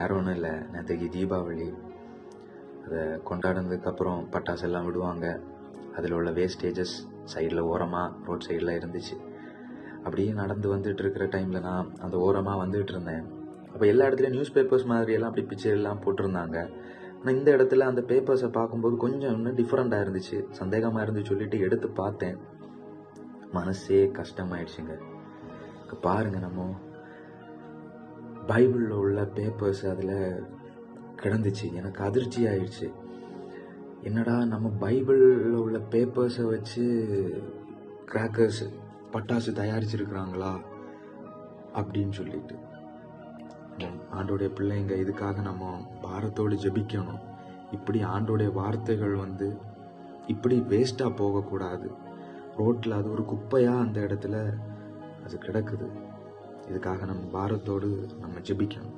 வேறு ஒன்றும் இல்லை, நேற்றுக்கு தீபாவளி. அதை கொண்டாடினதுக்கப்புறம் பட்டாசு எல்லாம் விடுவாங்க. அதில் உள்ள வேஸ்டேஜஸ் சைடில் ஓரமாக ரோட் சைடில் இருந்துச்சு. அப்படியே நடந்து வந்துட்டு இருக்கிற டைமில் நான் அந்த ஓரமாக வந்துட்டு இருந்தேன். அப்போ எல்லா இடத்துலையும் நியூஸ் பேப்பர்ஸ் மாதிரியெல்லாம் அப்படி பிக்சர் எல்லாம் போட்டிருந்தாங்க. ஆனால் இந்த இடத்துல அந்த பேப்பர்ஸை பார்க்கும்போது கொஞ்சம் இன்னும் டிஃப்ரெண்ட்டாக இருந்துச்சு, சந்தேகமாக இருந்து சொல்லிட்டு எடுத்து பார்த்தேன். மனசே கஷ்டமாயிடுச்சுங்க. பாருங்கள், நம்ம பைபிளில் உள்ள பேப்பர்ஸ் அதில் கிடந்துச்சு. எனக்கு அதிர்ச்சி ஆயிடுச்சு. என்னடா நம்ம பைபிளில் உள்ள பேப்பர்ஸை வச்சு கிராக்கர்ஸ் பட்டாசு தயாரிச்சிருக்கிறாங்களா அப்படின்னு சொல்லிட்டு. ஆண்டோடைய பிள்ளைங்க, இதுக்காக நம்ம பாரத்தோடு ஜெபிக்கணும். இப்படி ஆண்டோடைய வார்த்தைகள் இப்படி வேஸ்ட்டாக போகக்கூடாது. ரோட்டில் அது ஒரு குப்பையாக அந்த இடத்துல அது கிடக்குது. இதுக்காக நம்ம பாரத்தோடு நம்ம ஜெபிக்கணும்.